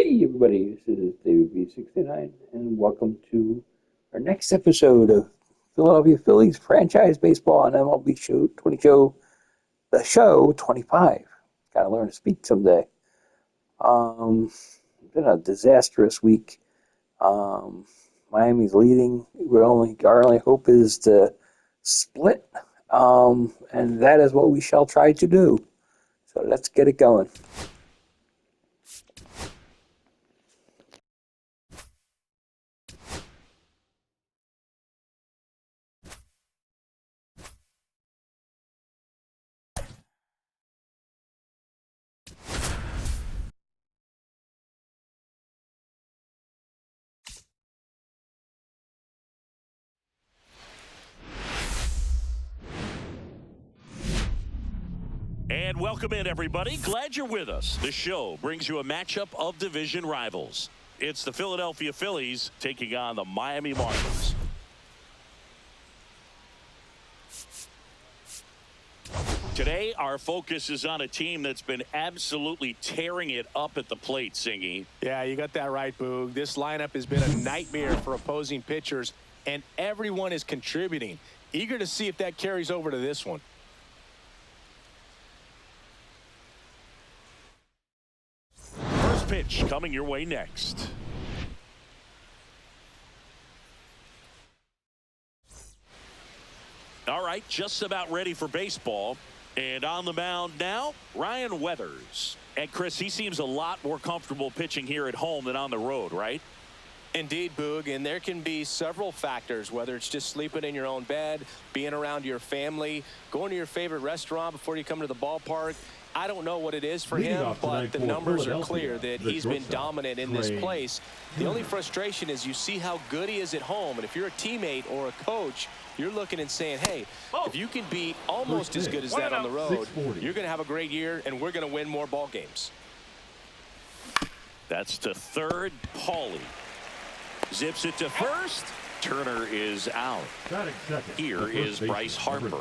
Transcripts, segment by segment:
Hey everybody, this is David B69 and welcome to our next episode of Philadelphia Phillies franchise baseball on MLB the show 25. Gotta learn to speak someday. It's been a disastrous week. Miami's leading. Our only hope is to split, and that is what we shall try to do. So let's get it going. And welcome in, everybody. Glad you're with us. The show brings you a matchup of division rivals. It's the Philadelphia Phillies taking on the Miami Marlins. Today, our focus is on a team that's been absolutely tearing it up at the plate, Singy. Yeah, you got that right, Boog. This lineup has been a nightmare for opposing pitchers, and everyone is contributing. Eager to see if that carries over to this one. First pitch coming your way next. All right, just about ready for baseball. And on the mound now, Ryan Weathers. And Chris, he seems a lot more comfortable pitching here at home than on the road, right? Indeed, Boog, and there can be several factors, whether it's just sleeping in your own bed, being around your family, going to your favorite restaurant before you come to the ballpark. I don't know what it is for him, but the numbers are clear that he's been dominant in this place. The only frustration is you see how good he is at home, and if you're a teammate or a coach, you're looking and saying, hey, if you can be almost as good as that on the road, you're going to have a great year, and we're going to win more ball games. That's to third, Paulie. Zips it to first. Turner is out. Here is Bryce Harper.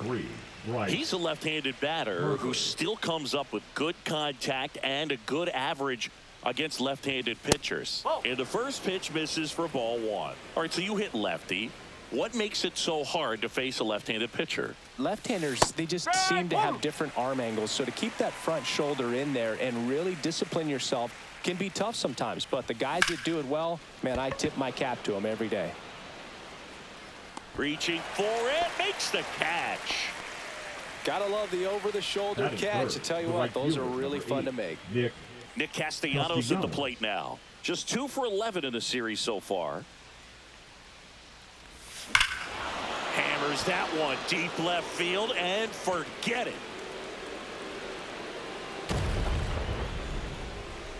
He's a left-handed batter who still comes up with good contact and a good average against left-handed pitchers. And the first pitch misses for ball one. All right, so you hit lefty. What makes it so hard to face a left-handed pitcher? Left-handers, they just seem to have different arm angles. So to keep that front shoulder in there and really discipline yourself can be tough sometimes. But the guys that do it well, man, I tip my cap to them every day. Reaching for it, makes the catch. Gotta love the over-the-shoulder catch. I tell you what, those are really fun to make. Nick Castellanos at the plate now. Just 2 for 11 in the series so far. Hammers that one deep left field and forget it.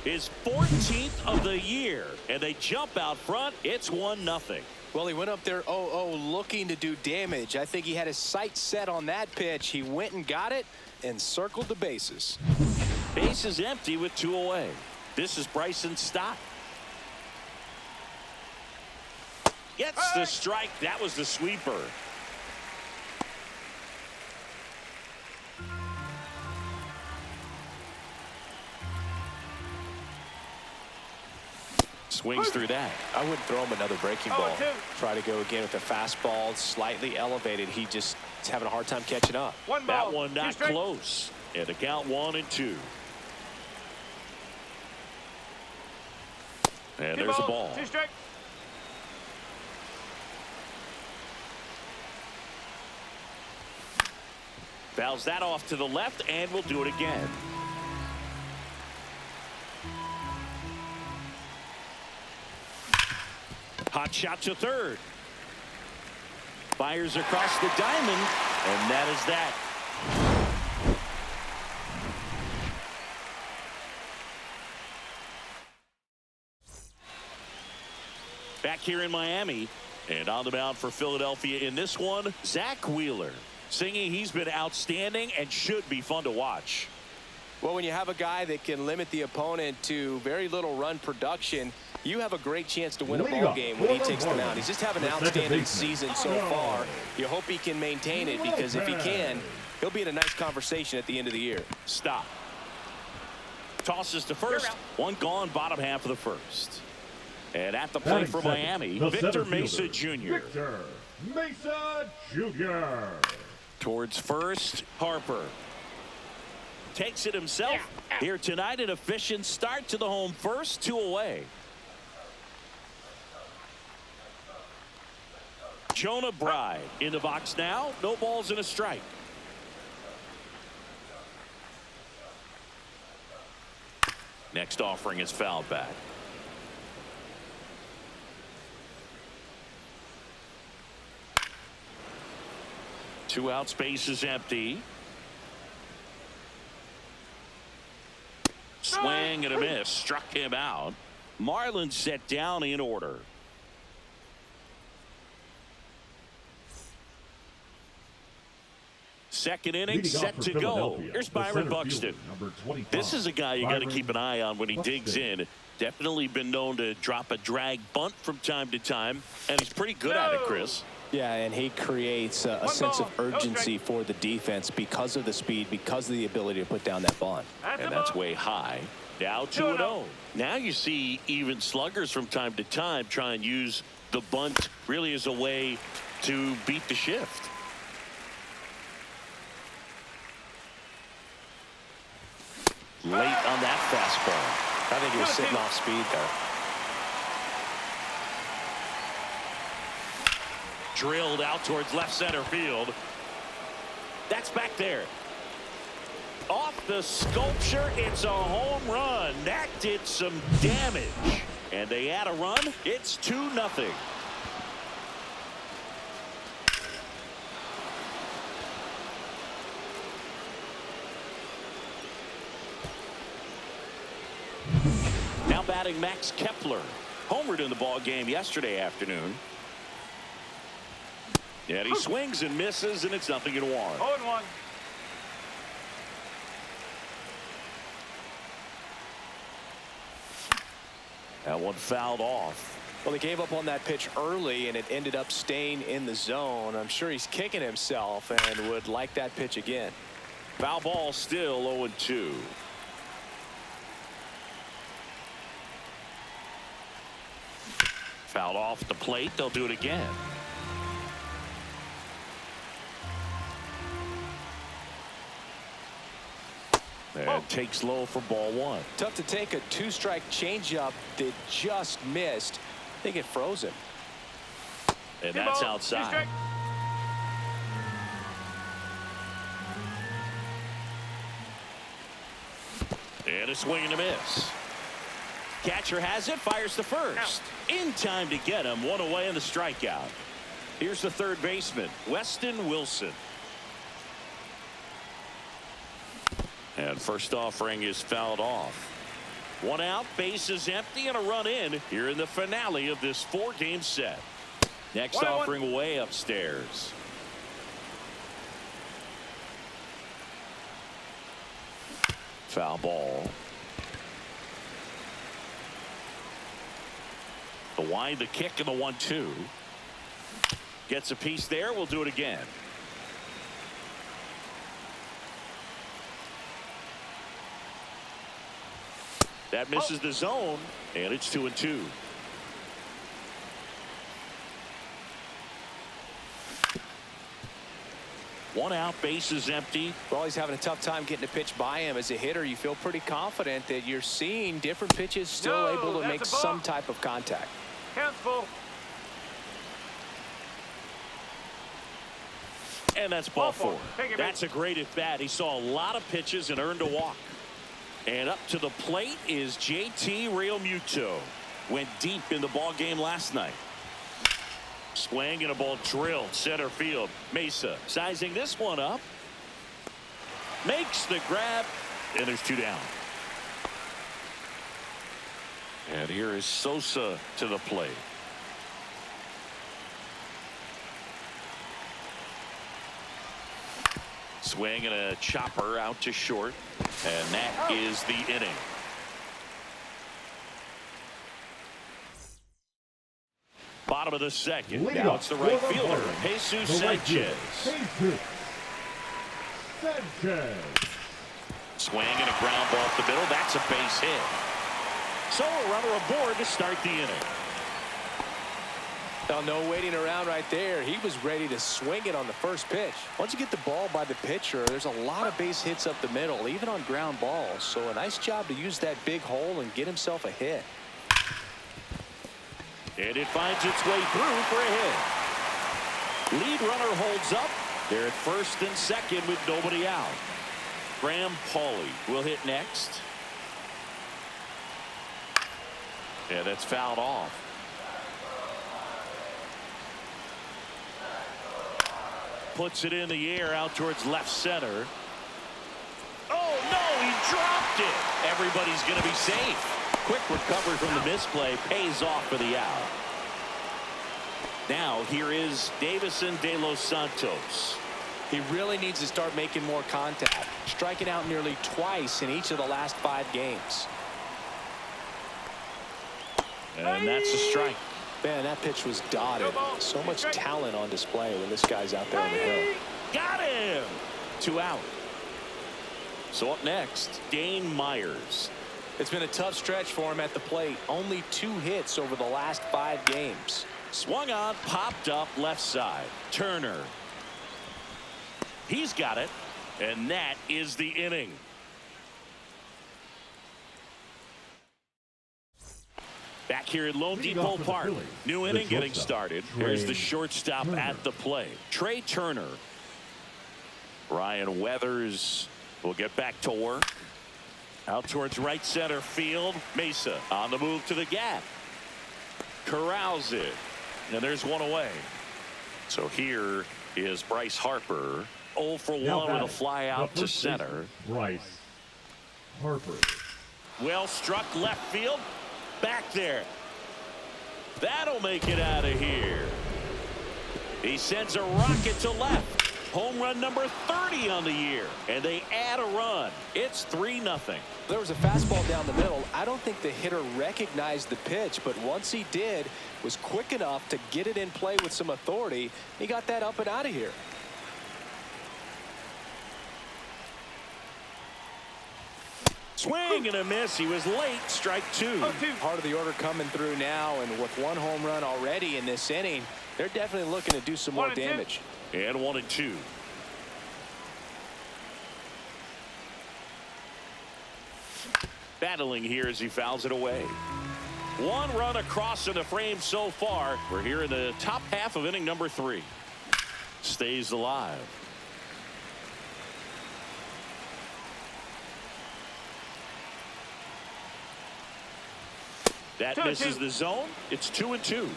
His 14th of the year, and they jump out front. It's 1-0. Well, he went up there 0-0 looking to do damage. I think he had his sights set on that pitch. He went and got it and circled the bases. Base is empty with 2 away. This is Bryson's stop. Gets the strike. That was the sweeper. Swings through that. I wouldn't throw him another breaking ball. Try to go again with the fastball slightly elevated. He just is having a hard time catching up. That one not close. And the count 1-2. And there's a ball. Fouls that off to the left, and we'll do it again. Hot shot to third. Fires across the diamond, and that is that. Back here in Miami, and on the mound for Philadelphia in this one, Zach Wheeler. Singing, he's been outstanding and should be fun to watch. Well, when you have a guy that can limit the opponent to very little run production, you have a great chance to win a ball game when he takes the mound. He's just having an outstanding season so far. You hope he can maintain it, because if he can, he'll be in a nice conversation at the end of the year. Stop. Tosses to first. One gone, bottom half of the first. And at the plate for Miami, Victor Mesa Jr. Victor Mesa Jr. Towards first, Harper. Takes it himself. Here tonight, an efficient start to the home first, 2 away. Jonah Bride in the box now. No balls and a strike. Next offering is fouled back. Two out, space is empty. Swing and a miss. Struck him out. Marlins set down in order. Second inning set to go. Here's Byron Buxton. This is a guy you got to keep an eye on when he digs in. Definitely been known to drop a drag bunt from time to time, and he's pretty good at it, Chris. Yeah, and he creates a sense of urgency for the defense because of the speed, because of the ability to put down that bunt. And that's way high. Now 2-0. Now you see even sluggers from time to time try and use the bunt really as a way to beat the shift. Late on that fastball. I think he was sitting off speed there. Drilled out towards left center field. That's back there. Off the sculpture, it's a home run. That did some damage. And they add a run. It's 2-0. Now batting Max Kepler. Homered in the ball game yesterday afternoon. And he swings and misses, and it's 0-1. 0-1. That one fouled off. Well, they gave up on that pitch early, and it ended up staying in the zone. I'm sure he's kicking himself and would like that pitch again. Foul ball still 0-2. Fouled off the plate. They'll do it again. And takes low for ball one. Tough to take a two-strike changeup that just missed. I think it froze him. And that's outside. And a swing and a miss. Catcher has it, fires to first. In time to get him, one away in the strikeout. Here's the third baseman, Weston Wilson. And first offering is fouled off. One out, base is empty, and a run in here in the finale of this 4-game set. Next offering way upstairs. Foul ball. The wind, the kick, and the 1-2. Gets a piece there. We'll do it again. That misses the zone, and it's 2-2. One out, base is empty. Well, he's having a tough time getting a pitch by him. As a hitter, you feel pretty confident that you're seeing different pitches still able to make some type of contact. Hands full. And that's ball four. That's a great at bat. He saw a lot of pitches and earned a walk. And up to the plate is JT Realmuto. Went deep in the ball game last night. Swing and a ball drilled center field. Mesa sizing this one up. Makes the grab. And there's 2 down. And here is Sosa to the plate. Swing and a chopper out to short. And that is the inning. Bottom of the second. Now it's the right fielder, Jesus Sanchez. Swing and a ground ball up the middle. That's a base hit. So a runner aboard to start the inning. Now, no waiting around right there. He was ready to swing it on the first pitch. Once you get the ball by the pitcher, there's a lot of base hits up the middle, even on ground balls. So a nice job to use that big hole and get himself a hit. And it finds its way through for a hit. Lead runner holds up. They're at first and second with nobody out. Graham Pauley will hit next. Yeah, that's fouled off. Puts it in the air out towards left center. Oh, no, he dropped it. Everybody's going to be safe. Quick recovery from the misplay pays off for the out. Now here is Davison De Los Santos. He really needs to start making more contact, striking out nearly twice in each of the last 5 games. And that's a strike. Man, that pitch was dotted. So much talent on display when this guy's out there on the hill. Got him. 2 out. So up next, Dane Myers. It's been a tough stretch for him at the plate. Only 2 hits over the last 5 games. Swung on, popped up left side. Turner. He's got it. And that is the inning. Back here at Lone Depot Park. New inning getting started. Here's the shortstop at the plate. Trey Turner. Ryan Weathers will get back to work. Out towards right center field. Mesa on the move to the gap. Corrals it. And there's one away. So here is Bryce Harper. 0 for 1 with a fly out to center. Bryce Harper. Well struck left field. Back there. That'll make it out of here. He sends a rocket to left. Home run number 30 on the year. And they add a run. It's 3-0. There was a fastball down the middle. I don't think the hitter recognized the pitch, but once he did, was quick enough to get it in play with some authority. He got that up and out of here. Swing and a miss. He was late. Strike 2. Part of the order coming through now, and with 1 home run already in this inning, they're definitely looking to do some more damage. And 1-2. Battling here as he fouls it away. 1 run across in the frame so far. We're here in the top half of inning number 3. Stays alive. That misses the zone. It's 2-2.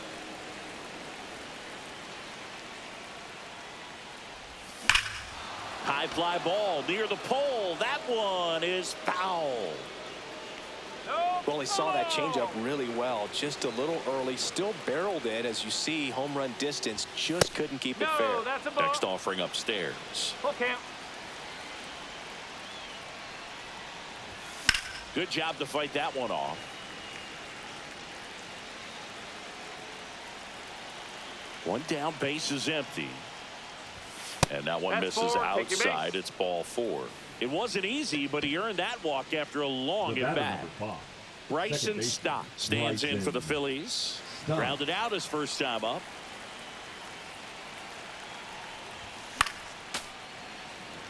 High fly ball near the pole. That one is foul. Well, he saw that changeup really well. Just a little early. Still barreled it. As you see, home run distance. Just couldn't keep it fair. Next offering upstairs. Okay. Good job to fight that one off. One down, base is empty. And that one misses outside. It's ball 4. It wasn't easy, but he earned that walk after a long at bat. Bryson Stott stands in for the Phillies. Grounded out his first time up.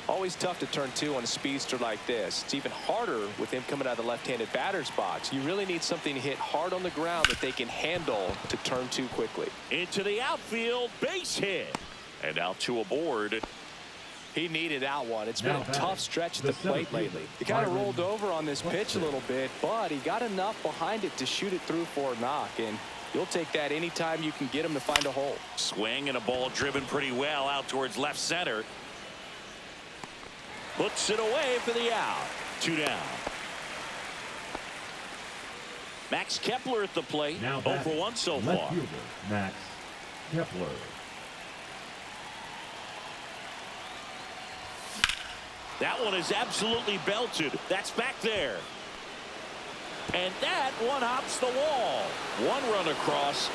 Always tough to turn 2 on a speedster like this. It's even harder with him coming out of the left-handed batter's box. You really need something to hit hard on the ground that they can handle to turn 2 quickly. Into the outfield, base hit. And now 2 aboard. He needed that one. It's been a tough stretch at the plate lately. He kind of rolled over on this pitch a little bit, but he got enough behind it to shoot it through for a knock. And you'll take that anytime you can get him to find a hole. Swing and a ball driven pretty well out towards left center. Puts it away for the out. 2 down. Max Kepler at the plate. 0 for 1 so far. Max Kepler. That one is absolutely belted. That's back there. And that one hops the wall. 1 run across.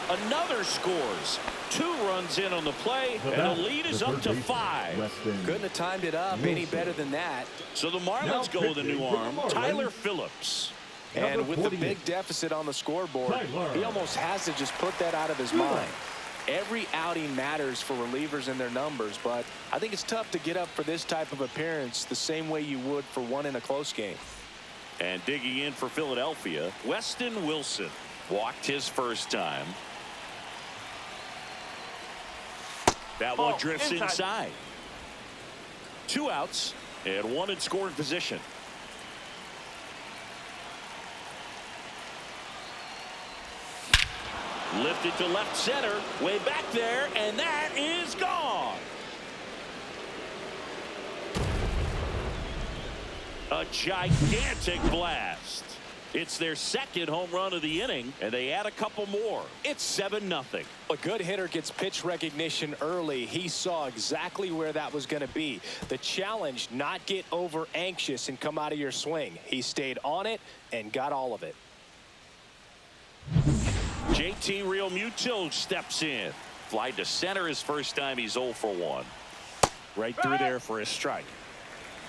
Another scores. 2 runs in on the play, and the lead is up to 5. Couldn't have timed it up any better than that. So the Marlins go with a new arm, Tyler Phillips. And with the big deficit on the scoreboard, he almost has to just put that out of his mind. Every outing matters for relievers and their numbers, but I think it's tough to get up for this type of appearance the same way you would for one in a close game. And digging in for Philadelphia, Weston Wilson walked his first time. That one drifts inside. 2 outs and 1 in scoring position. Lifted to left center, way back there, and that is gone. A gigantic blast. It's their second home run of the inning, and they add a couple more. It's 7-0. A good hitter gets pitch recognition early. He saw exactly where that was going to be. The challenge, not get over anxious and come out of your swing. He stayed on it and got all of it. JT Realmuto steps in. Fly to center his first time. He's 0 for 1. Right through there for a strike.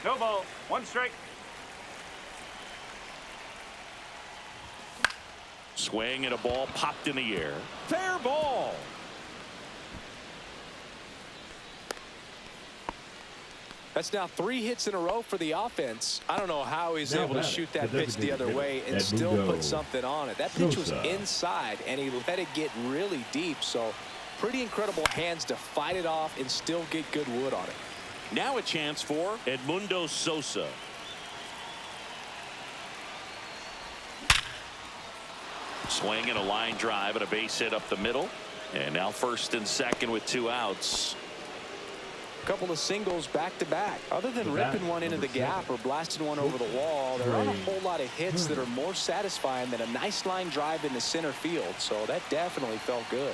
No ball. 1 strike. Swing and a ball popped in the air. Fair ball. That's now 3 hits in a row for the offense. I don't know how he's able to shoot that pitch the other way and still put something on it. That pitch was inside, and he let it get really deep. So pretty incredible hands to fight it off and still get good wood on it. Now a chance for Edmundo Sosa. Swing and a line drive and a base hit up the middle. And now first and second with 2 outs. Couple of singles back to back. Other than ripping one into the gap or blasting one over the wall, there aren't a whole lot of hits that are more satisfying than a nice line drive into center field. So that definitely felt good.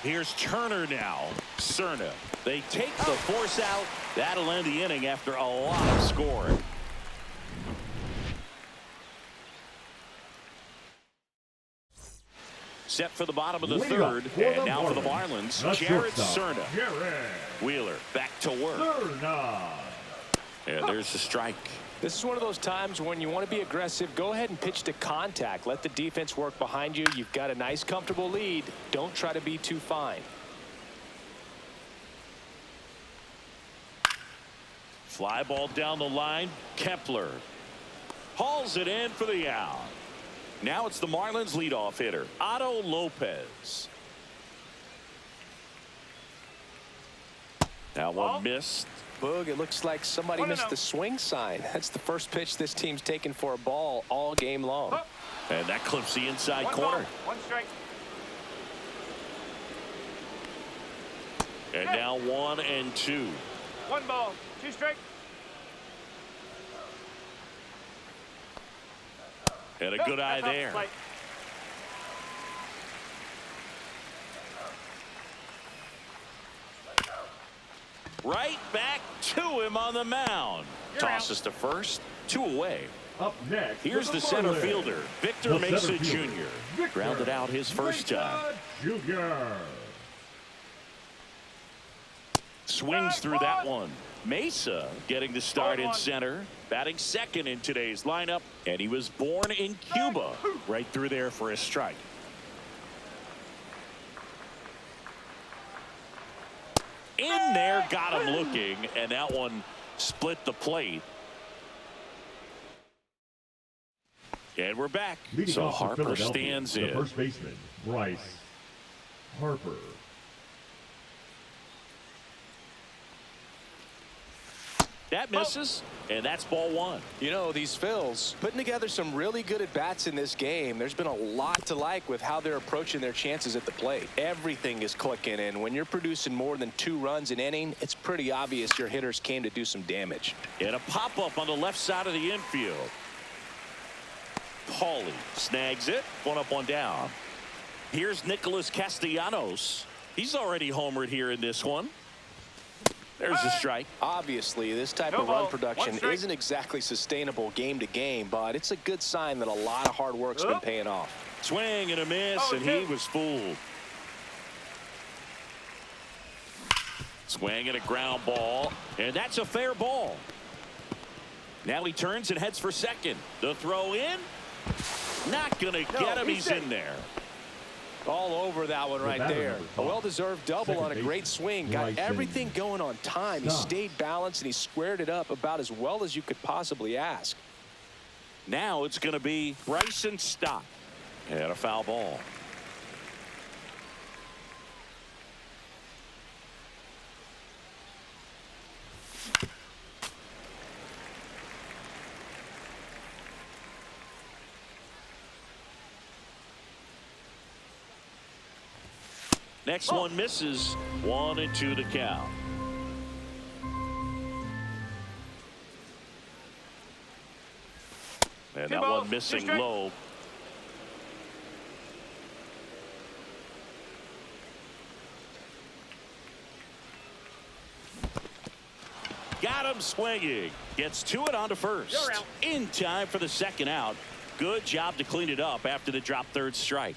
Here's Turner now. Cerna. They take the force out. That'll end the inning after a lot of scoring. Set for the bottom of the third, and now for the Marlins, Jared Cerna. Wheeler back to work. And there's the strike. This is one of those times when you want to be aggressive. Go ahead and pitch to contact. Let the defense work behind you. You've got a nice, comfortable lead. Don't try to be too fine. Fly ball down the line. Kepler hauls it in for the out. Now it's the Marlins leadoff hitter, Otto Lopez. That one missed. Boog, it looks like somebody missed the swing sign. That's the first pitch this team's taken for a ball all game long. And that clips the inside corner. 1 strike. And now 1 and 2. 1 ball. 2 strike. And a good eye there. Right back to him on the mound. Tosses to first. 2 away. Up next, here's the center fielder, Victor Mesa Jr. Grounded out his first time. Swings through that one. Mesa getting the start in center, batting second in today's lineup, and he was born in Cuba. Right through there for a strike. In there, got him looking, and that one split the plate. And we're back. So Harper stands in. First baseman, Bryce Harper. That misses, and that's ball 1. You know, these Phils putting together some really good at-bats in this game. There's been a lot to like with how they're approaching their chances at the plate. Everything is clicking, and when you're producing more than 2 runs an inning, it's pretty obvious your hitters came to do some damage. And a pop-up on the left side of the infield. Paulie snags it. 1 up, 1 down. Here's Nicholas Castellanos. He's already homered here in this one. There's the strike. Obviously, this type of run production isn't exactly sustainable game to game, but it's a good sign that a lot of hard work's been paying off. Swing and a miss, and he was fooled. Swing and a ground ball, and that's a fair ball. Now he turns and heads for second. The throw in, not going to get him. He's in there. All over that one right there. A well-deserved double on a great swing. Got everything going on time. He stayed balanced, and he squared it up about as well as you could possibly ask. Now it's going to be Bryson Stott. And a foul ball. Next one misses. 1-2 to count. And that one missing low. Got him swinging. Gets to it onto first. In time for the second out. Good job to clean it up after the drop third strike.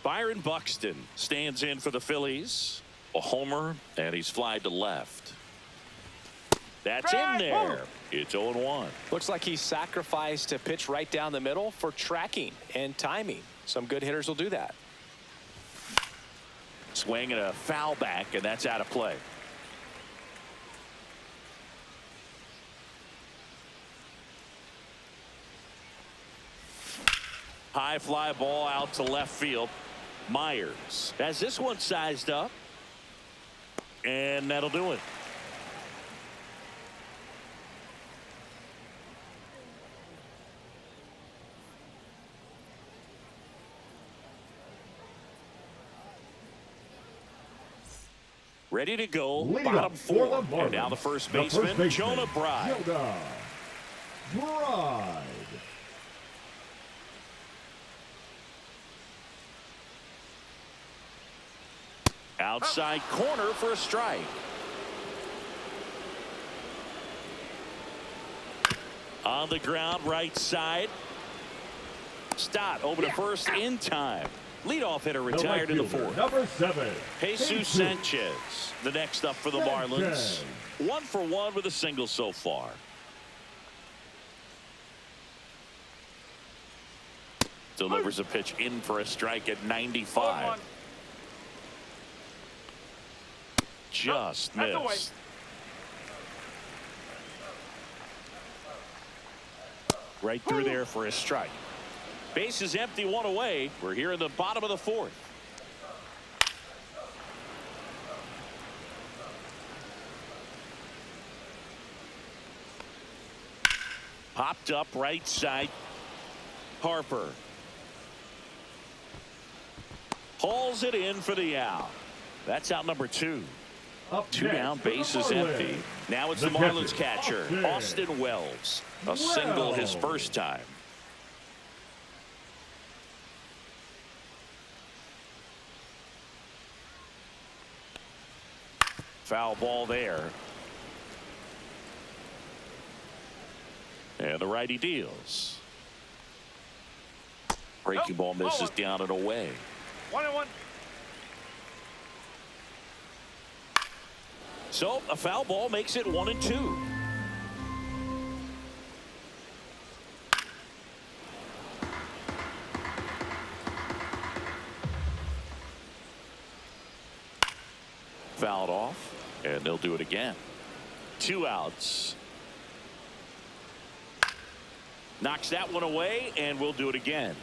Byron Buxton stands in for the Phillies. A homer, and he's flied to left. That's in there. It's 0-1. Looks like he sacrificed a pitch right down the middle for tracking and timing. Some good hitters will do that. Swing and a foul back, and that's out of play. High fly ball out to left field. Myers has this one sized up, and that'll do it. Ready to go, bottom four. And now the first baseman, Jonah Bride. Outside corner for a strike. On the ground, right side. Stott over to first in time. Leadoff hitter retired in the fourth. Number 7. Jesus Sanchez, the next up for the Marlins. 1 for 1 with a single so far. Delivers a pitch in for a strike at 95. Just missed. Right through there for a strike. Base is empty, 1 away. We're here in the bottom of the fourth. Popped up right side. Harper hauls it in for the out. That's out number 2. Two down, base is empty. Now it's the Marlins catcher, Austin Wells. A single his first time. Foul ball there. And the righty deals. Breaking ball misses down and away. 1-1. So a foul ball makes it 1-2. Fouled off, and they'll do it again. 2 outs. Knocks that one away, and we'll do it again.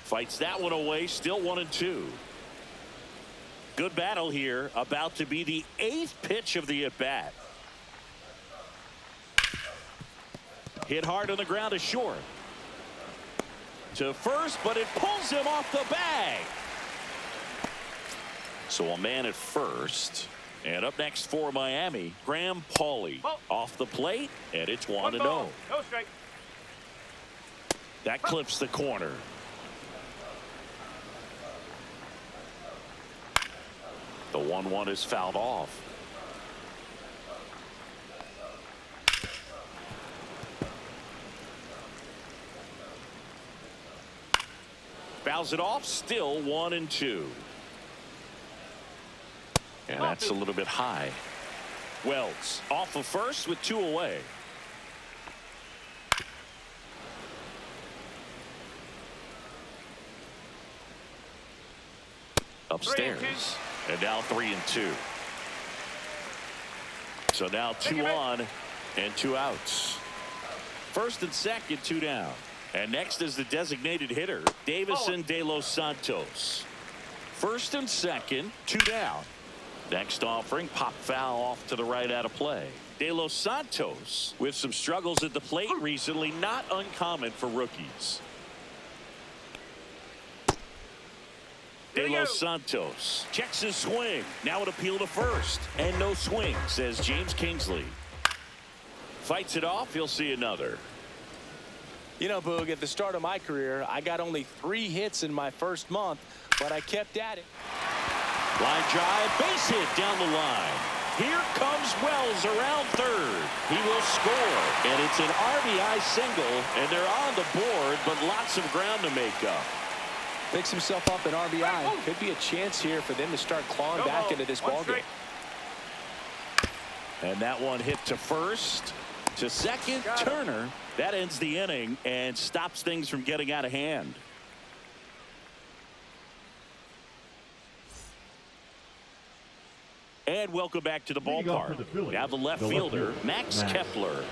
Fights that one away, still 1-2. Good battle here, about to be the 8th pitch of the at-bat. Hit hard on the ground to short. To first, but it pulls him off the bag. So a man at first. And up next for Miami, Graham Pauley off the plate, and it's 1-0. No strike. That clips the corner. The 1-1 is fouled off. Fouls it off, still 1-2. And that's a little bit high. Wells off of first with 2 away. Upstairs. And now 3-2. So now 2 on and 2 outs. First and second, 2 down. And next is the designated hitter, Davison De Los Santos. First and second, 2 down. Next offering, pop foul off to the right out of play. De Los Santos with some struggles at the plate recently, not uncommon for rookies. De Los Santos checks his swing. Now an appeal to first. And no swing, says James Kingsley. Fights it off. He'll see another. You know, Boog, at the start of my career, I got only 3 hits in my first month, but I kept at it. Line drive, base hit down the line. Here comes Wells around third. He will score, and it's an RBI single, and they're on the board, but lots of ground to make up. Picks himself up an RBI. Could be a chance here for them to start clawing back into this ballgame. And that one hit to first. To second, Turner. That ends the inning and stops things from getting out of hand. And welcome back to the ballpark. Now the left fielder, Max Kepler.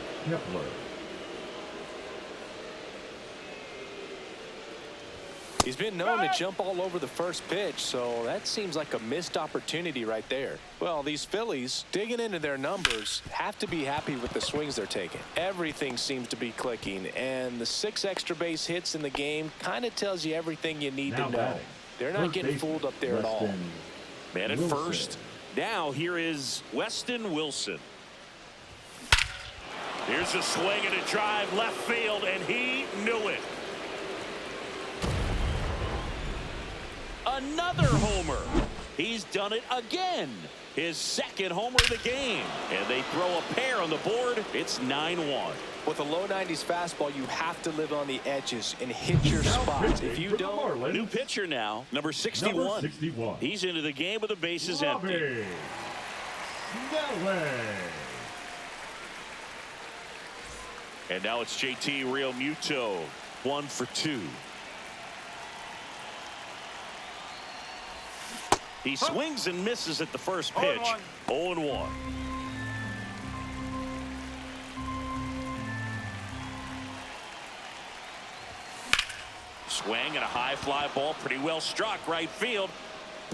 He's been known to jump all over the first pitch, so that seems like a missed opportunity right there. Well, these Phillies, digging into their numbers, have to be happy with the swings they're taking. Everything seems to be clicking, and the 6 extra base hits in the game kind of tells you everything you need to know. They're not getting fooled up there at all. Man at first. Now here is Weston Wilson. Here's a swing and a drive left field, and he knew it. Another homer. He's done it again. His second homer of the game. And they throw a pair on the board. It's 9-1. With a low 90s fastball, you have to live on the edges and hit your spots. If you don't. New pitcher now, number 61. He's into the game with the bases empty. And now it's JT Realmuto, 1 for 2. He swings and misses at the first pitch. 0-1. Swing and a high fly ball, pretty well struck right field.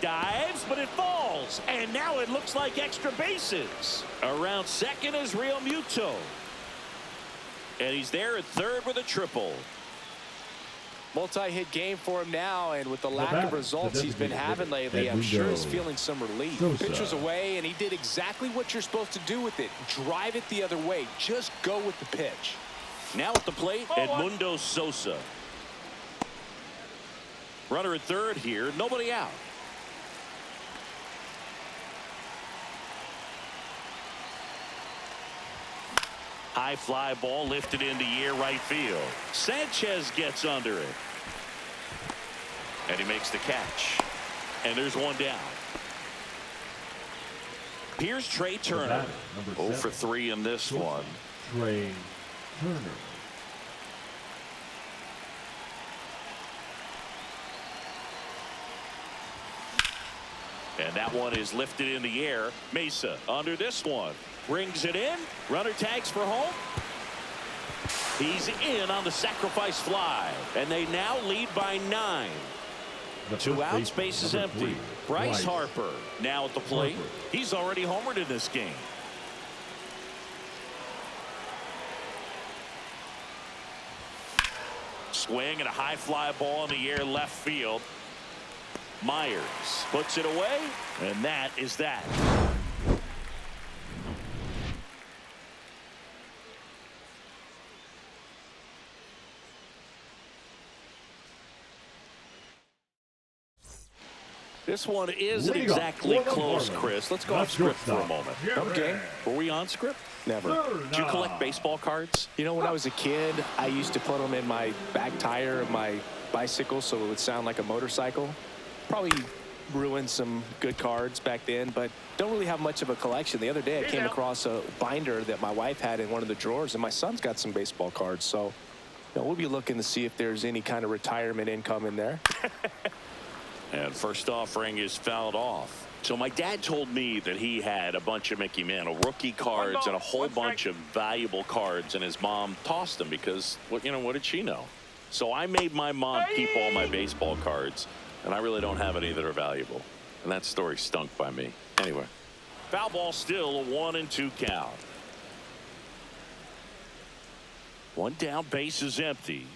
Dives, but it falls. And now it looks like extra bases. Around second is Realmuto. And he's there at third with a triple. Multi-hit game for him now, and with the lack of results he's been having lately, I'm sure he's feeling some relief. Pitch was away, and he did exactly what you're supposed to do with it. Drive it the other way. Just go with the pitch. Now at the plate, Edmundo Sosa. Runner at third here, nobody out. High fly ball lifted in the air right field. Sanchez gets under it. And he makes the catch. And there's one down. Here's Trey Turner. 0 for 3 in this one. Trey Turner. And that one is lifted in the air. Mesa under this one. Brings it in. Runner tags for home. He's in on the sacrifice fly. And they now lead by 9. 2 outs, base is empty. Bryce Harper now at the plate. He's already homered in this game. Swing and a high fly ball in the air left field. Myers puts it away, and that is that. This one isn't exactly close, Chris. Let's go off script for a moment. Okay. Were we on script? Never. Did you collect baseball cards? You know, when I was a kid, I used to put them in my back tire of my bicycle so it would sound like a motorcycle. Probably ruined some good cards back then, but don't really have much of a collection. The other day I came across a binder that my wife had in one of the drawers, and my son's got some baseball cards. So we'll be looking to see if there's any kind of retirement income in there. And first offering is fouled off. So my dad told me that he had a bunch of Mickey Mantle rookie cards and a whole bunch of valuable cards, and his mom tossed them because, what did she know? So I made my mom keep all my baseball cards, and I really don't have any that are valuable. And that story stunk by me. Anyway, foul ball, still a 1-2 count. One down, base is empty.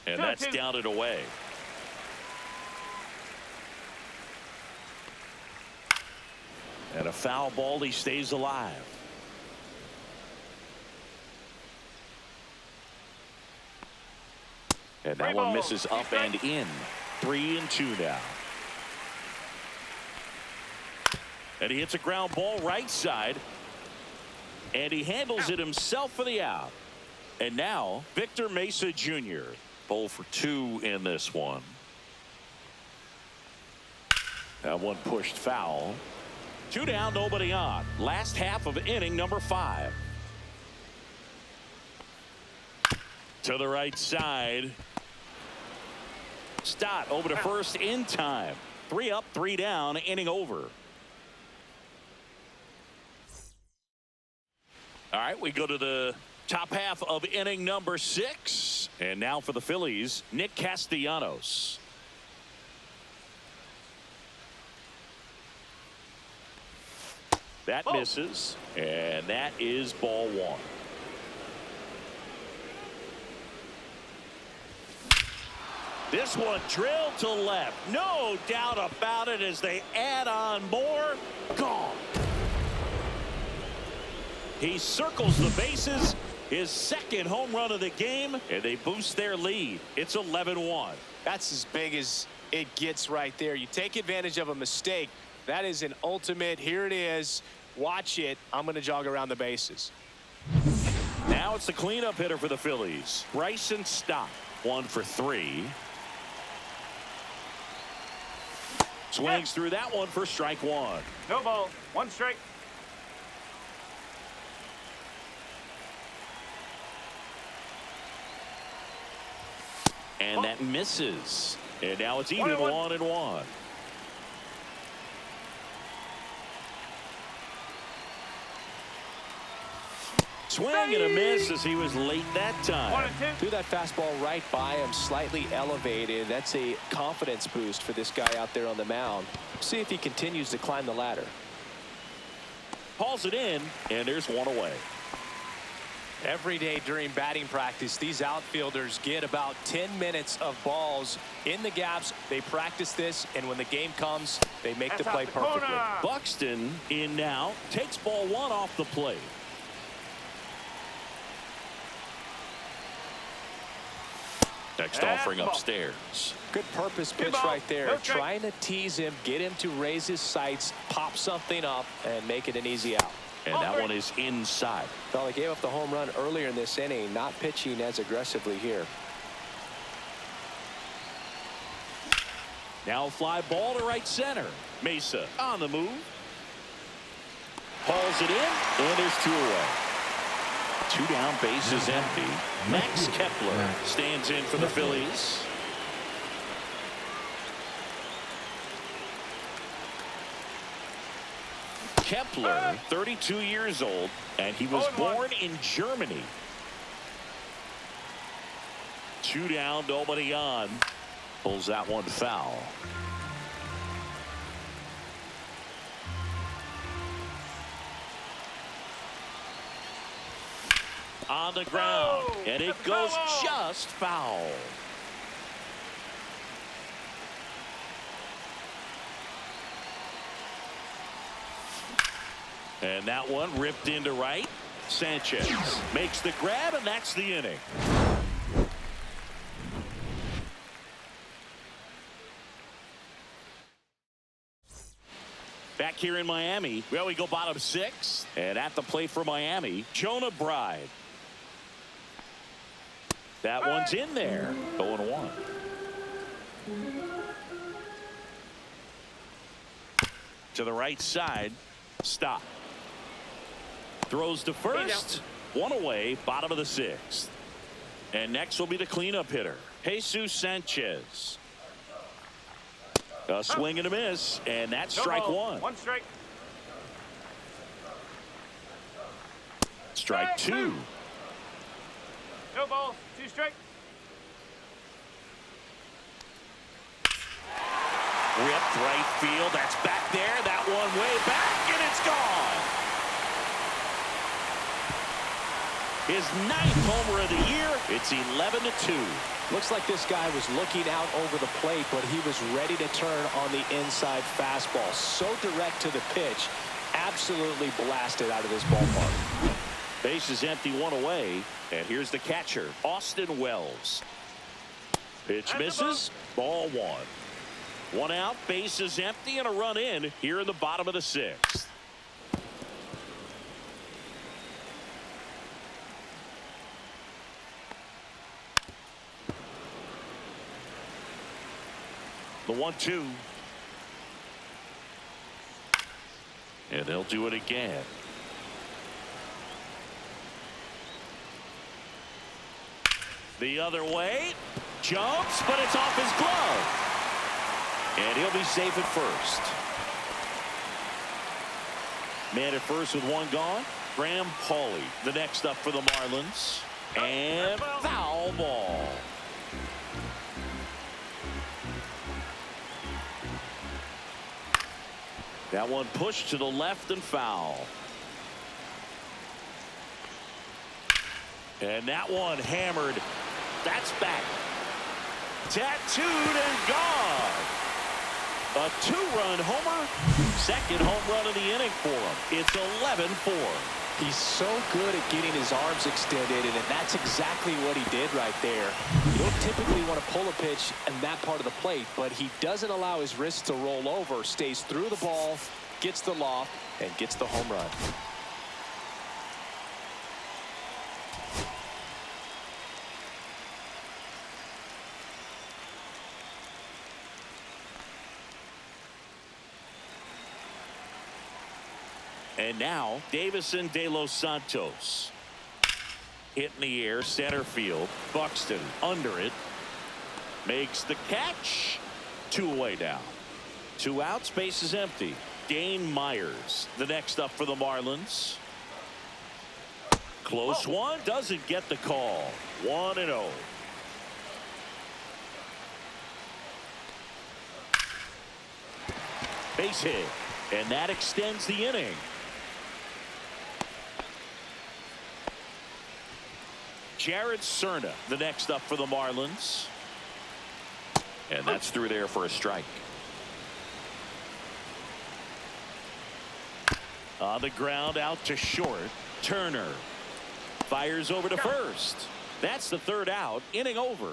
And that's down and away. And a foul ball, he stays alive. And that one misses up and in. 3-2 now. And he hits a ground ball right side. And he handles it himself for the out. And now Victor Mesa Jr. 0 for 2 in this one. That one pushed foul. 2 down, nobody on. Last half of inning number 5. To the right side. Stott over to first in time. 3 up, 3 down, inning over. All right, we go to the top half of inning number 6. And now for the Phillies, Nick Castellanos. That misses, and that is ball 1. This one drilled to left. No doubt about it as they add on more. Gone. He circles the bases. His second home run of the game, and they boost their lead. It's 11-1. That's as big as it gets right there. You take advantage of a mistake. That is an ultimate. Here it is. Watch it. I'm going to jog around the bases. Now it's the cleanup hitter for the Phillies. Bryson Stott. 1 for 3. Swings through that one for strike 1. No ball. 1 strike. And that misses. And now it's even 1-1. Swing and a miss as he was late that time. Threw that fastball right by him, slightly elevated. That's a confidence boost for this guy out there on the mound. See if he continues to climb the ladder. Hauls it in, and there's 1 away. Every day during batting practice, these outfielders get about 10 minutes of balls in the gaps. They practice this, and when the game comes, they make the play perfectly. Buxton in now, takes ball 1 off the plate. Next offering upstairs. Good purpose pitch right there. Trying to tease him, get him to raise his sights, pop something up, and make it an easy out. And that one is inside. Well, he gave up the home run earlier in this inning, not pitching as aggressively here. Now fly ball to right center. Mesa on the move. Hauls it in, and there's 2 away. 2 down, base is empty. Max Kepler stands in for the Phillies. Kepler, 32 years old, and he was born in Germany. 2 down, nobody on. Pulls that one foul. On the ground, and it goes just foul. And that one ripped into right. Sanchez makes the grab, and that's the inning. Back here in Miami, well, we go bottom 6, and at the plate for Miami, Jonah Bride. That one's in there. 0-1. To the right side. Stop. Throws to first. One away. Bottom of the sixth. And next will be the cleanup hitter, Jesus Sanchez. A swing and a miss, and that's strike one. One strike. Strike two. No ball. Two strike. Ripped right field. That's back there. That one way back, and it's gone. His 9th homer of the year. It's 11-2. Looks like this guy was looking out over the plate, but he was ready to turn on the inside fastball. So direct to the pitch. Absolutely blasted out of this ballpark. Base is empty, one away. And here's the catcher, Austin Wells. Pitch misses. Ball one. One out, base is empty, and a run in here in the bottom of the sixth. The 1-2. And they'll do it again. The other way. Jumps, but it's off his glove. And he'll be safe at first. Man at first with one gone. Graham Pauley, the next up for the Marlins. And foul ball. That one pushed to the left and foul. And that one hammered. That's back. Tattooed and gone. A 2-run homer. Second home run of the inning for him. It's 11-4. He's so good at getting his arms extended, and that's exactly what he did right there. You don't typically want to pull a pitch in that part of the plate, but he doesn't allow his wrists to roll over, stays through the ball, gets the loft, and gets the home run. And now, Davison De Los Santos. Hit in the air, center field. Buxton under it. Makes the catch. 2 away now. 2 outs, base is empty. Dane Myers, the next up for the Marlins. Close one, doesn't get the call. 1-0. Base hit, and that extends the inning. Jared Cerna, the next up for the Marlins. And that's through there for a strike. On the ground, out to short. Turner fires over to first. That's the 3rd out. Inning over.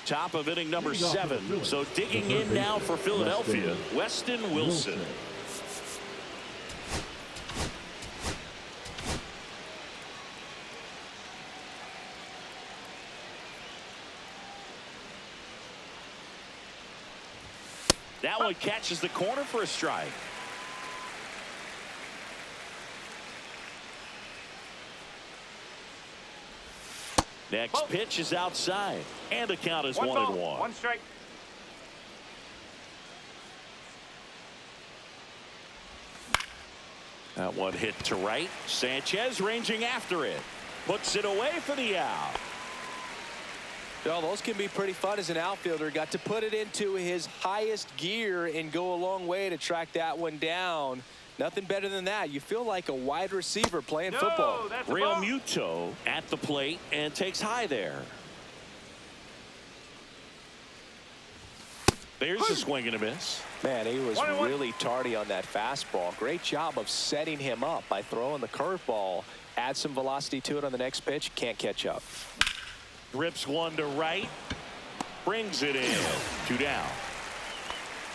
Top of inning number 7. So digging in now for Philadelphia, Weston Wilson. That one catches the corner for a strike. Next pitch is outside, and the count is 1-1. One strike. That one hit to right. Sanchez ranging after it. Puts it away for the out. Well, those can be pretty fun as an outfielder. Got to put it into his highest gear and go a long way to track that one down. Nothing better than that. You feel like a wide receiver playing football. Real Muto at the plate and takes high there. There's a swing and a miss. Man, he was really tardy on that fastball. Great job of setting him up by throwing the curveball. Add some velocity to it on the next pitch. Can't catch up. Rips one to right. Brings it in. 2 down.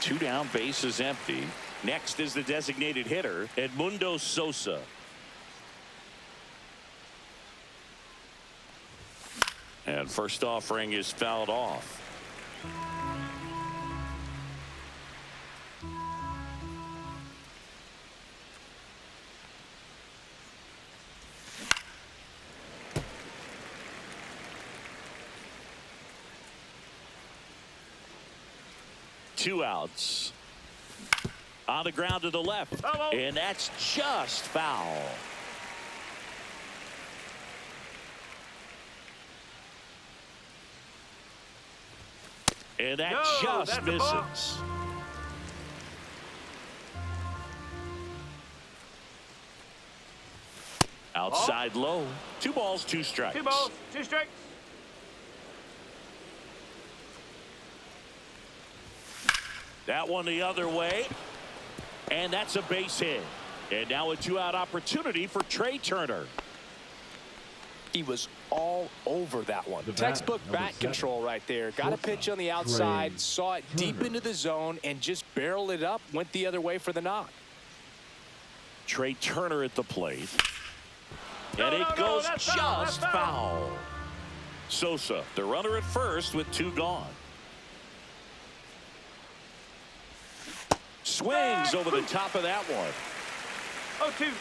2 down, base is empty. Next is the designated hitter, Edmundo Sosa. And first offering is fouled off. 2 outs. On the ground to the left. And that's just foul. And that just misses. Outside low. 2 balls, 2 strikes. 2 balls, 2 strikes. That one the other way. And that's a base hit. And now a 2-out opportunity for Trey Turner. He was all over that one. Textbook bat control right there. Got a pitch on the outside, saw it deep into the zone, and just barreled it up, went the other way for the knock. Trey Turner at the plate. And it goes just foul. Sosa, the runner at first with 2 gone. Swings over the top of that one. 0-2.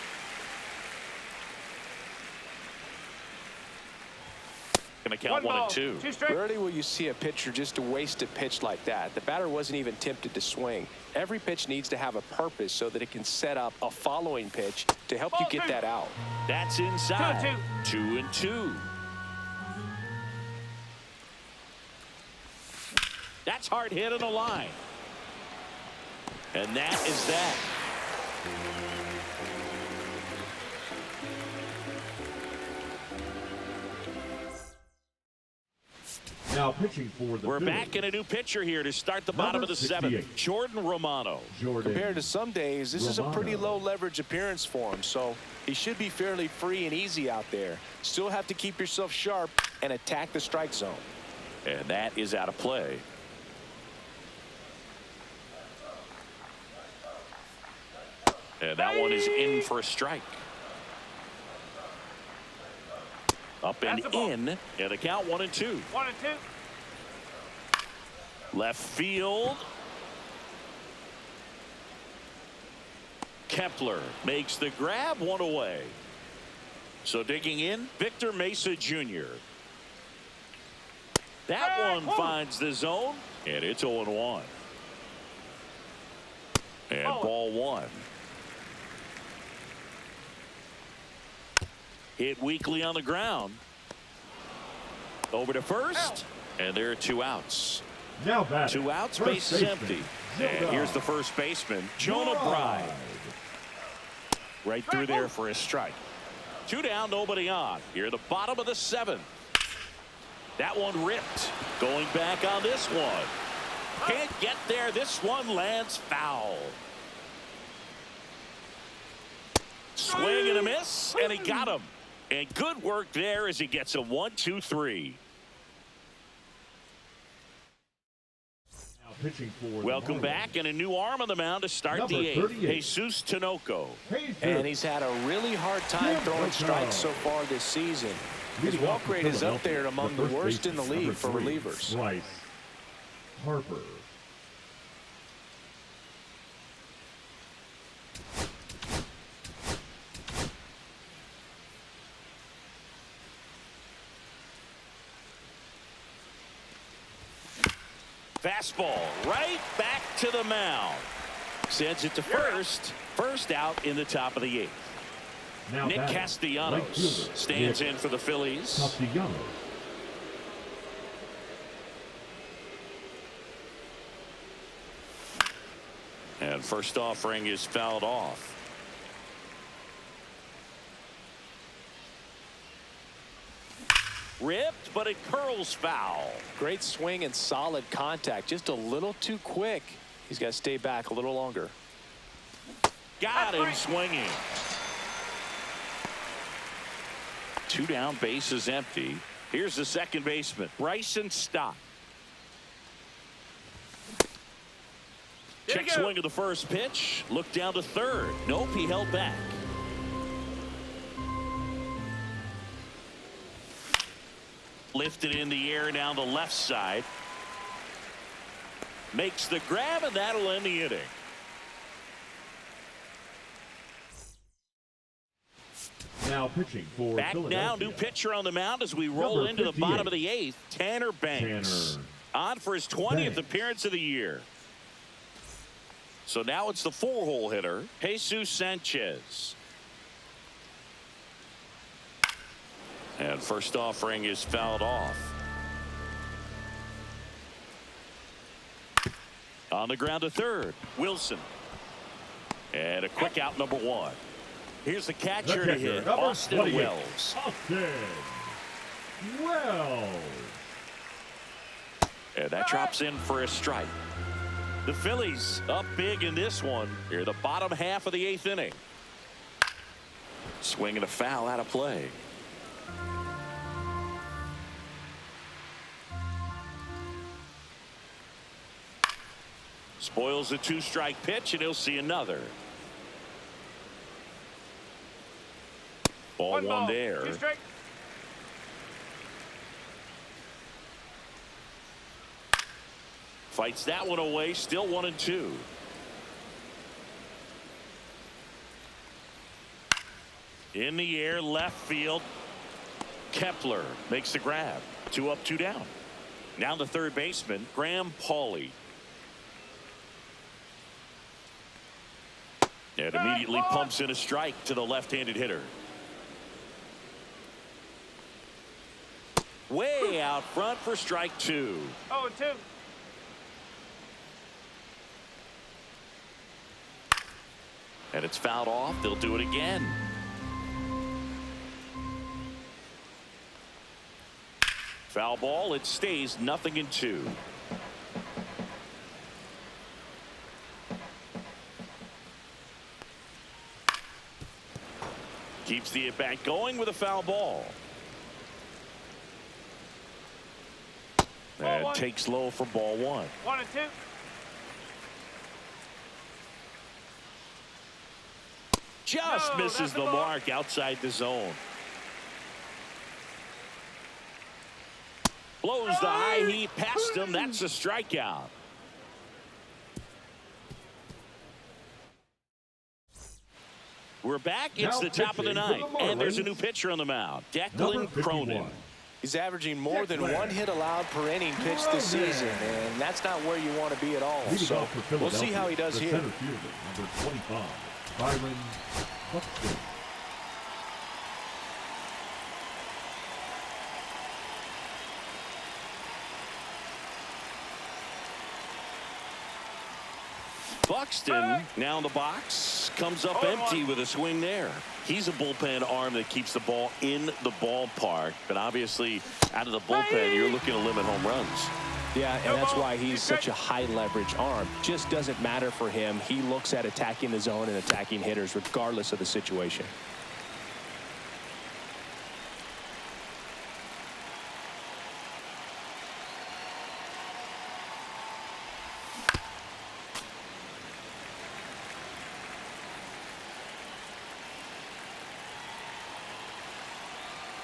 Going to count 1 and 2. Rarely will you see a pitcher just to waste a pitch like that. The batter wasn't even tempted to swing. Every pitch needs to have a purpose so that it can set up a following pitch to help you get that out. That's inside. 2 and 2. That's hard hit on the line. And that is that. Now pitching for the We're Phillies. back in a new pitcher here to start the bottom of the 7th. Jordan Romano. Compared to some days, this is a pretty low leverage appearance for him, so he should be fairly free and easy out there. Still have to keep yourself sharp and attack the strike zone. And that is out of play. And that one is in for a strike. Up and in, and the count 1 and 2. 1 and 2. Left field. Kepler makes the grab, 1 away. So digging in, Victor Mesa Jr. That one finds the zone, and it's 0-1. And ball 1. Hit weakly on the ground. Over to first, and there are 2 outs. Now back. 2 outs, base is empty. And here's the first baseman, Jonah Bride. Right through there for a strike. 2 down, nobody on. Here at the bottom of the 7th. That one ripped. Going back on this one. Can't get there. This one lands foul. Swing and a miss, and he got him. And good work there as he gets a 1-2-3. Welcome back, and a new arm on the mound to start the 8th. Jesus Tinoco. And he's had a really hard time throwing strikes so far this season. His walk rate is up there among the worst in the league for relievers. Bryce Harper. Fastball right back to the mound. Sends it to first. First out in the top of the 8th. Now Nick Castellanos stands in for the Phillies. Castellanos. And first offering is fouled off. Ripped, but it curls foul. Great swing and solid contact. Just a little too quick. He's got to stay back a little longer. Got him swinging. 2 down, base is empty. Here's the second baseman, Bryson Stott. Check swing of the first pitch. Look down to third. Nope, he held back. Lifted in the air down the left side. Makes the grab, and that'll end the inning. Now pitching for back now, new pitcher on the mound as we roll into the bottom of the 8th. Tanner Banks. On for his 20th appearance of the year. So now it's the 4-hole hitter, Jesus Sanchez. And first offering is fouled off. On the ground to third, Wilson. And a quick out, number 1. Here's the catcher to hit, Austin Wells. Austin Wells. And that drops in for a strike. The Phillies up big in this one. Here, the bottom half of the 8th inning. Swinging a foul out of play. Spoils the 2-strike pitch, and he'll see another. Ball one there. 2 strike. Fights that one away, still 1-2. In the air, left field. Kepler makes the grab. 2 up, 2 down. Now the third baseman, Graham Pauley. And immediately pumps in a strike to the left-handed hitter. Way out front for strike 2. 0-2. And it's fouled off. They'll do it again. Foul ball. It stays 0-2. Keeps the at-bat going with a foul ball. And one. takes low for ball 1. 1-2. Just No, misses that's the the ball. mark outside the zone. Blows the high heat past him. That's a strikeout. We're back. It's Now the top of the pitching for 9th, the and there's a Marlins, new pitcher on the mound, Number Declan 51. Cronin. He's averaging more than 1 hit allowed per inning pitched this season, and that's not where you want to be at all. Leading So off for we'll see how he does the here. center fielder, number 25, Byron Buxton. Buxton now in the box, comes up empty with a swing there. He's a bullpen arm that keeps the ball in the ballpark, but obviously out of the bullpen you're looking to limit home runs. Yeah, and that's why he's such a high leverage arm. Just doesn't matter for him. He looks at attacking the zone and attacking hitters regardless of the situation.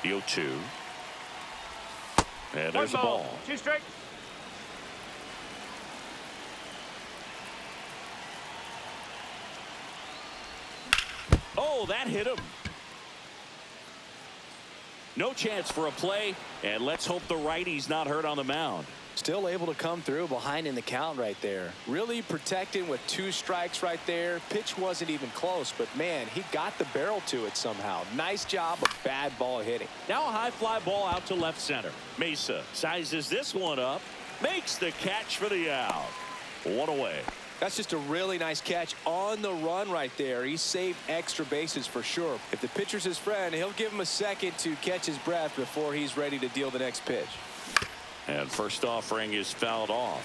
The 0-2. And there's the ball. 2 strikes. Oh, that hit him. No chance for a play, and let's hope the righty's not hurt on the mound. Still able to come through behind in the count right there. Really protecting with 2 strikes right there. Pitch wasn't even close, but man, he got the barrel to it somehow. Nice job of bad ball hitting. Now a high fly ball out to left center. Mesa sizes this one up, makes the catch for the out. 1 away. That's just a really nice catch on the run right there. He saved extra bases for sure. If the pitcher's his friend, he'll give him a second to catch his breath before he's ready to deal the next pitch. And first offering is fouled off.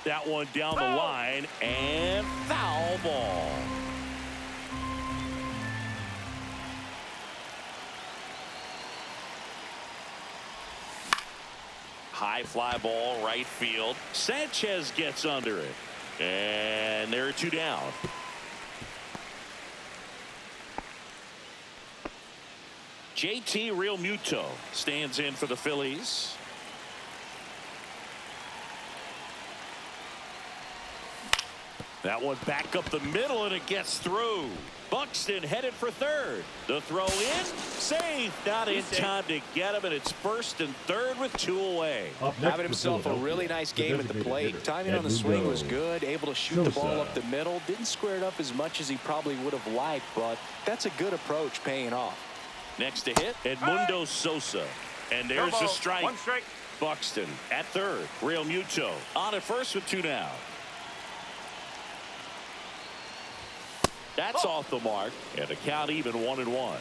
That one down the line, and foul ball. High fly ball, right field. Sanchez gets under it. And there are 2 down. JT Realmuto stands in for the Phillies. That one back up the middle, and it gets through. Buxton headed for third. The throw in, safe. Not in time to get him, and it's first and third with 2 away. Having himself a really nice game at the plate. Timing on the swing was good. Able to shoot the ball up the middle. Didn't square it up as much as he probably would have liked, but that's a good approach paying off. Next to hit, Edmundo Sosa. And there's the strike. 1 strike. Buxton at third. Real Muto on at first with 2 now. That's off the mark, and the count even 1-1.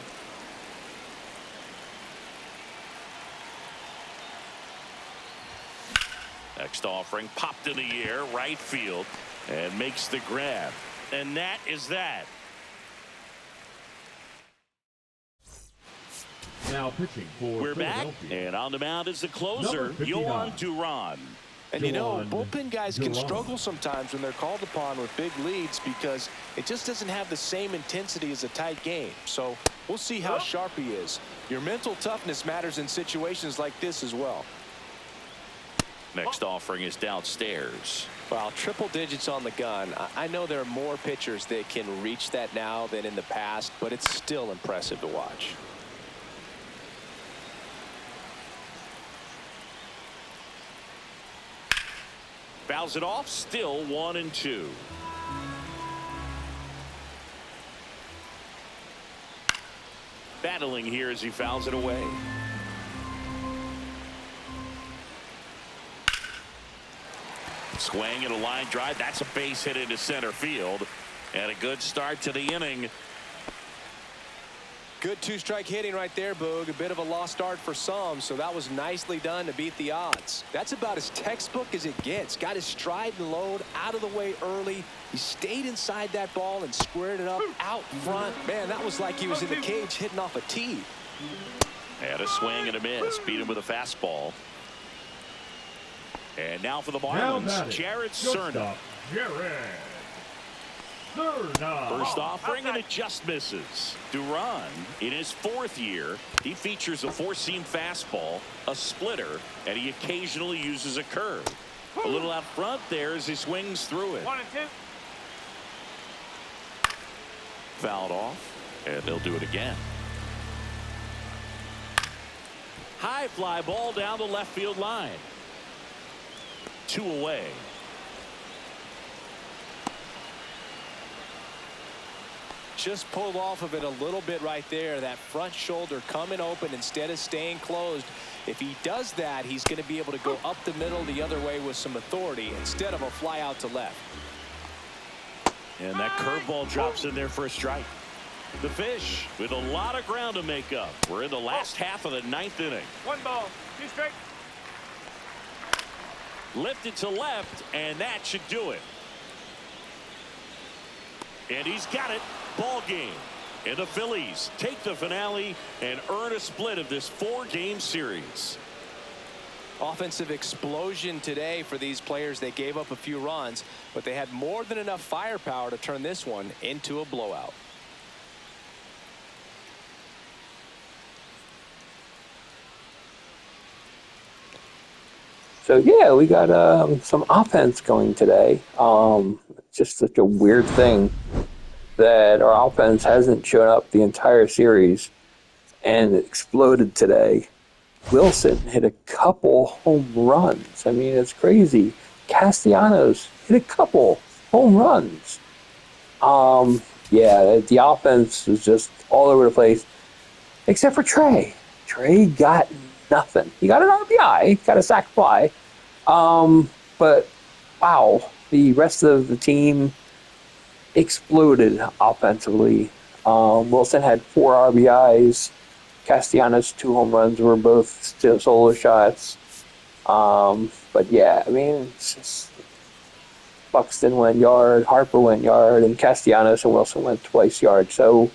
Next offering popped in the air, right field, and makes the grab. And that is that. Now pitching for We're back, Philadelphia. and on the mound is the closer, Yohan Duran. And you know, bullpen guys can struggle sometimes when they're called upon with big leads because it just doesn't have the same intensity as a tight game. So we'll see how sharp he is. Your mental toughness matters in situations like this as well. Next offering is downstairs. Well, triple digits on the gun. I know there are more pitchers that can reach that now than in the past, but it's still impressive to watch. Fouls it off, still 1-2. Battling here as he fouls it away. Swing and a line drive. That's a base hit into center field. And a good start to the inning. Good 2-strike hitting right there, Boog. A bit of a lost start for some, so that was nicely done to beat the odds. That's about as textbook as it gets. Got his stride and load out of the way early. He stayed inside that ball and squared it up out front. Man, that was like he was in the cage hitting off a tee. And a swing and a miss. Beat him with a fastball. And now for the Marlins, Jared Cerna. First offering, and it just misses. Duran, in his 4th year, he features a 4-seam fastball, a splitter, and he occasionally uses a curve. A little out front there as he swings through it. 1 and 2. Fouled off, and they'll do it again. High fly ball down the left field line. 2 away. Just pulled off of it a little bit right there. That front shoulder coming open instead of staying closed. If he does that, he's going to be able to go up the middle the other way with some authority instead of a fly out to left. And that curveball drops in there for a strike. The Fish with a lot of ground to make up. We're in the last half of the 9th inning. 1 ball, 2 strike. Lifted to left, and that should do it. And he's got it. Ball game. And the Phillies take the finale and earn a split of this 4-game series. Offensive explosion today for these players. They gave up a few runs, but they had more than enough firepower to turn this one into a blowout. So yeah, we got some offense going today. Just such a weird thing that our offense hasn't shown up the entire series, and it exploded today. Wilson hit a couple home runs. I mean, it's crazy. Castellanos hit a couple home runs. Yeah, the offense was just all over the place, except for Trey. Trey got nothing. He got an RBI, got a sac fly. But wow, the rest of the team exploded offensively. Wilson had 4 RBIs. Castellanos 2 home runs were both still solo shots. But yeah, I mean, it's just Buxton went yard, Harper went yard, and Castellanos and Wilson went twice yard. So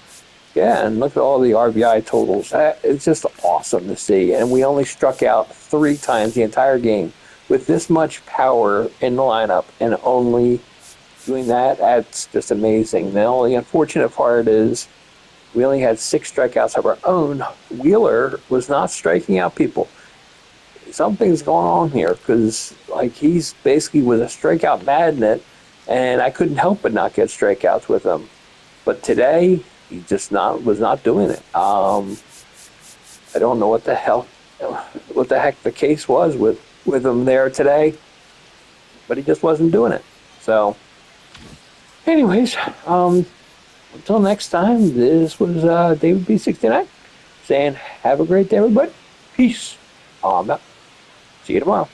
yeah, and look at all the RBI totals. It's just awesome to see. And we only struck out 3 times the entire game with this much power in the lineup, and only doing that, that's just amazing. The only unfortunate part is we only had 6 strikeouts of our own. Wheeler was not striking out people. Something's going on here, because like he's basically with a strikeout magnet, and I couldn't help but not get strikeouts with him. But today, he just was not doing it. I don't know what the heck the case was with him there today, but he just wasn't doing it. So, anyways, until next time, this was David B69 saying, have a great day, everybody. Peace. I'm out. See you tomorrow.